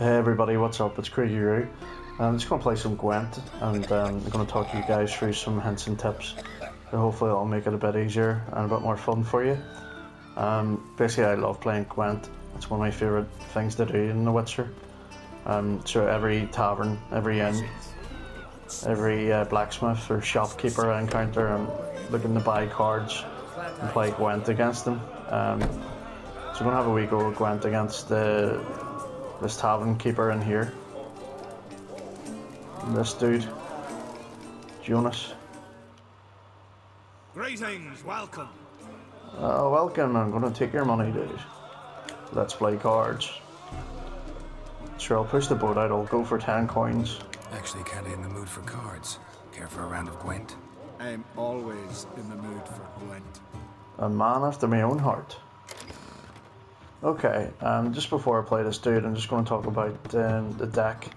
Hey everybody, what's up? It's Craigyroo. I'm just going to play some Gwent and I'm going to talk to you guys through some hints and tips. So hopefully it'll make it a bit easier and a bit more fun for you. Basically I love playing Gwent. It's one of my favourite things to do in The Witcher. So every tavern, every inn, every blacksmith or shopkeeper I encounter, I'm looking to buy cards and play Gwent against them. So I'm going to have a wee go of Gwent against this tavern keeper in here. This dude, Jonas. Greetings, welcome. Welcome, I'm gonna take your money, dude. Let's play cards. Sure, I'll push the boat out, I'll go for 10 coins. Actually kinda in the mood for cards. Care for a round of Gwent? I'm always in the mood for Gwent. A man after my own heart. Okay, just before I play this dude, I'm just going to talk about the deck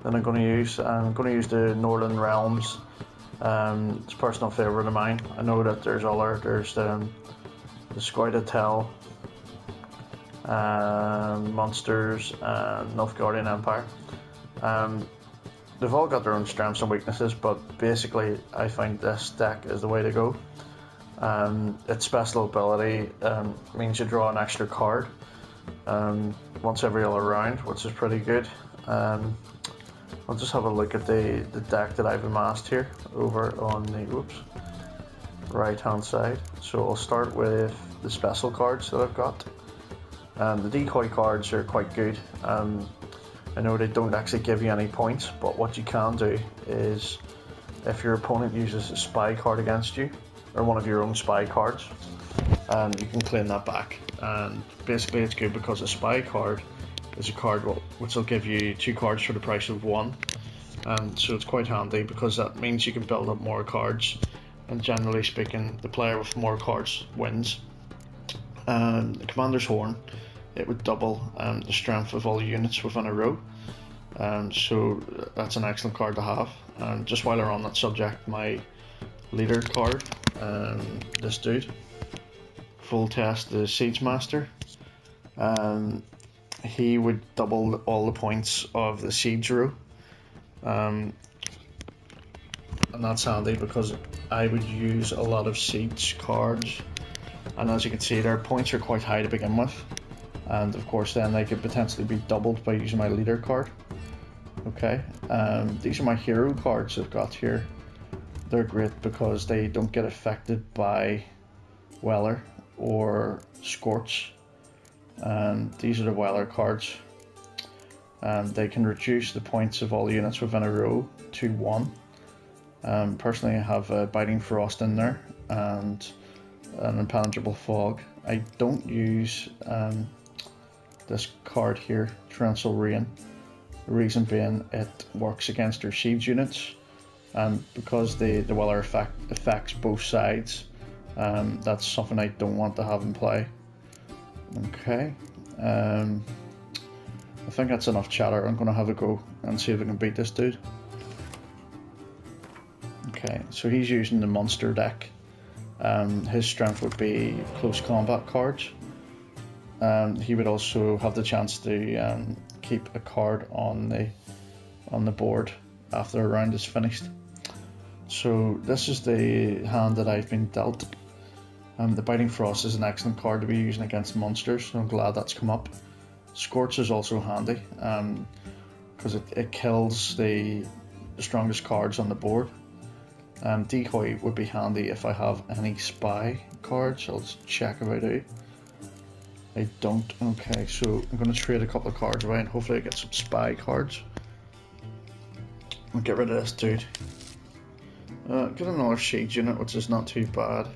that I'm going to use. I'm going to use the Northern Realms. It's a personal favourite of mine. I know that there's the Squid Tell, Monsters, and Nilfgaardian Empire. They've all got their own strengths and weaknesses, but basically I find this deck is the way to go. Its special ability means you draw an extra card once every other round, which is pretty good. I'll just have a look at the deck that I've amassed here over on the right hand side. So I'll start with the special cards that I've got. The decoy cards are quite good. I know they don't actually give you any points, but what you can do is if your opponent uses a spy card against you, or one of your own spy cards, and you can claim that back. And basically it's good because a spy card is a card which will give you 2 cards for the price of 1, so it's quite handy because that means you can build up more cards, and generally speaking the player with more cards wins. The Commander's Horn, it would double the strength of all the units within a row, so that's an excellent card to have. And just while we're on that subject, my leader card, this dude, Full Test the Siege Master, he would double all the points of the Craigyroo, and that's handy because I would use a lot of siege cards, and as you can see their points are quite high to begin with, and of course then they could potentially be doubled by using my leader card. Okay, these are my hero cards I've got here. They're great because they don't get affected by Weller or Scorch. And these are the Weller cards. And they can reduce the points of all units within a row to 1. Personally, I have Biting Frost in there and an Impenetrable Fog. I don't use this card here, Torrential Rain. The reason being it works against their siege units. Because the Weller affects both sides, that's something I don't want to have in play. Okay, I think that's enough chatter. I'm going to have a go and see if I can beat this dude. Okay, so he's using the monster deck. His strength would be close combat cards. He would also have the chance to keep a card on the board after a round is finished. So this is the hand that I've been dealt. The Biting Frost is an excellent card to be using against monsters, so I'm glad that's come up. Scorch is also handy because it kills the strongest cards on the board. Decoy would be handy if I have any spy cards. I'll just check if I do. I don't. Okay, so I'm going to trade a couple of cards away and hopefully I get some spy cards. I'll get rid of this dude. Get another siege unit, which is not too bad.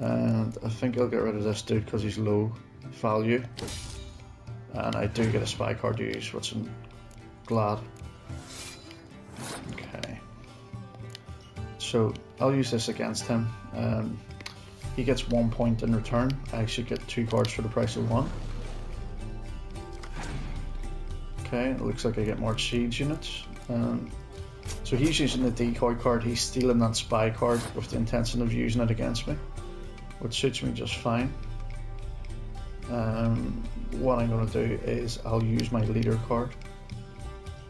And I think I'll get rid of this dude because he's low value. And I do get a spy card to use, which I'm glad. Okay. So I'll use this against him. He gets 1 point in return. I should get 2 cards for the price of 1. Okay, it looks like I get more siege units. So he's using the decoy card, he's stealing that spy card with the intention of using it against me, which suits me just fine. what I'm going to do is I'll use my leader card,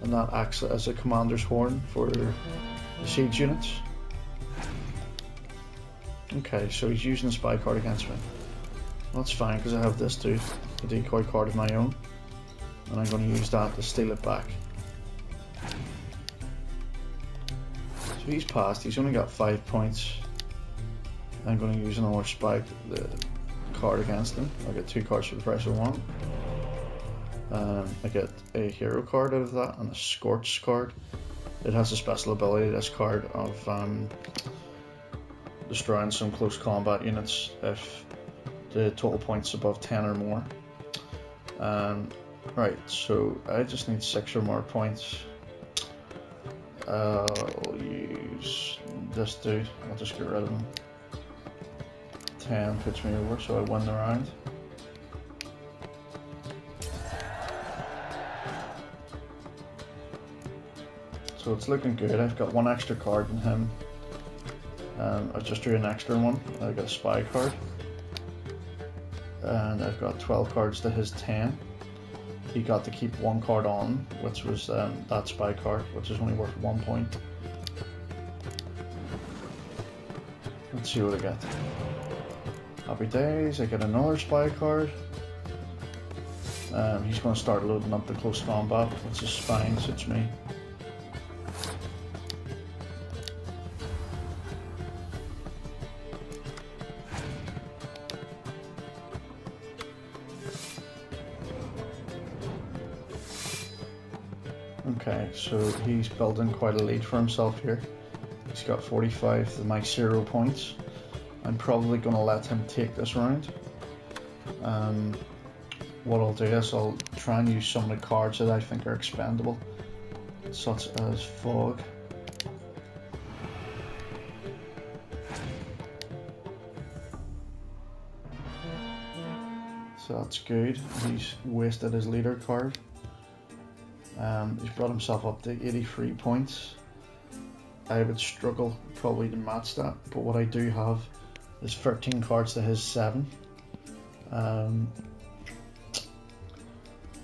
and that acts as a commander's horn for the siege units. Okay, so he's using the spy card against me. That's fine because I have this dude, a decoy card of my own, and I'm going to use that to steal it back. So he's passed, he's only got 5 points. I'm going to use another spy card against him. I get 2 cards for the price of 1. I get a hero card out of that and a Scorch card. It has a special ability, this card, of destroying some close combat units if the total points above 10 or more. Right, so I just need 6 or more points. I'll use this dude, I'll just get rid of him. 10 puts me over, so I win the round. So it's looking good. I've got 1 extra card in him. I just drew an extra one. I got a spy card. And I've got 12 cards to his 10. He got to keep 1 card on, which was that spy card, which is only worth 1 point. Let's see what I get. Happy days, I get another spy card. He's going to start loading up the close combat, which is fine, suits me. Okay, so he's building quite a lead for himself here. He's got 45 to my 0 points. I'm probably going to let him take this round. What I'll do is I'll try and use some of the cards that I think are expendable, such as Fog. So that's good. He's wasted his leader card. He's brought himself up to 83 points. I would struggle probably to match that, but what I do have is 13 cards to his 7.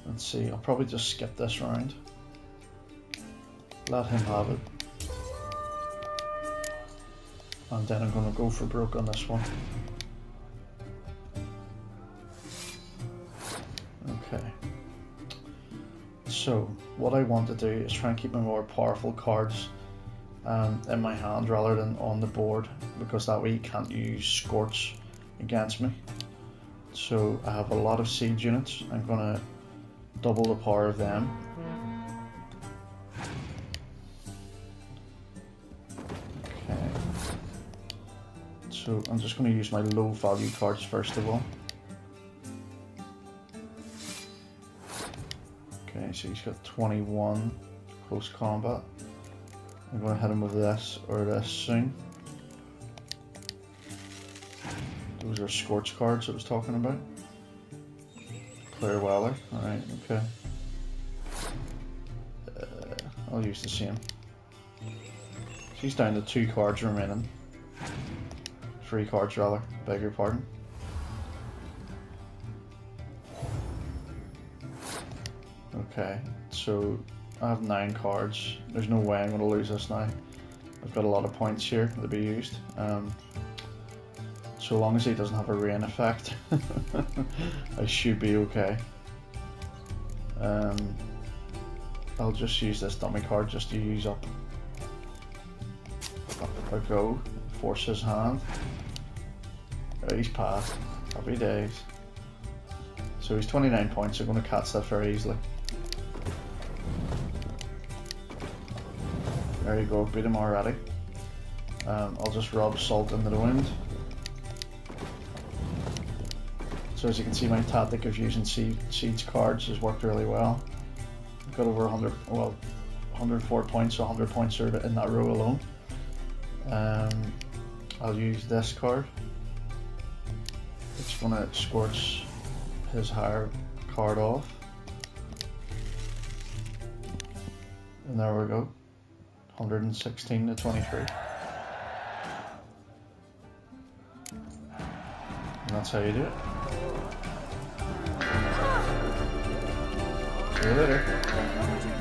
Let's see, I'll probably just skip this round. Let him have it. And then I'm going to go for broke on this one. Okay. So, what I want to do is try and keep my more powerful cards in my hand rather than on the board, because that way you can't use Scorch against me. So I have a lot of siege units. I'm going to double the power of them. Okay. So I'm just going to use my low value cards first of all. Okay, so he's got 21 close combat. I'm going to hit him with this or this soon. Those are Scorch cards I was talking about. Clear Weller, alright, okay. I'll use the same. She's down to 2 cards remaining. 3 cards rather, beg your pardon. Okay, so I have 9 cards. There's no way I'm going to lose this now. I've got a lot of points here to be used. So long as he doesn't have a rain effect, I should be okay. I'll just use this dummy card just to use up. Up I go. Force his hand. Oh, he's passed. Happy days. So he's 29 points, so I'm going to catch that very easily. There you go, beat him already. I'll just rub salt into the wound. So as you can see, my tactic of using siege cards has worked really well. I've got over 104 points, so 100 points are in that row alone. I'll use this card. It's going to scorch his higher card off. And there we go. 116 to 23. And that's how you do it. See you later.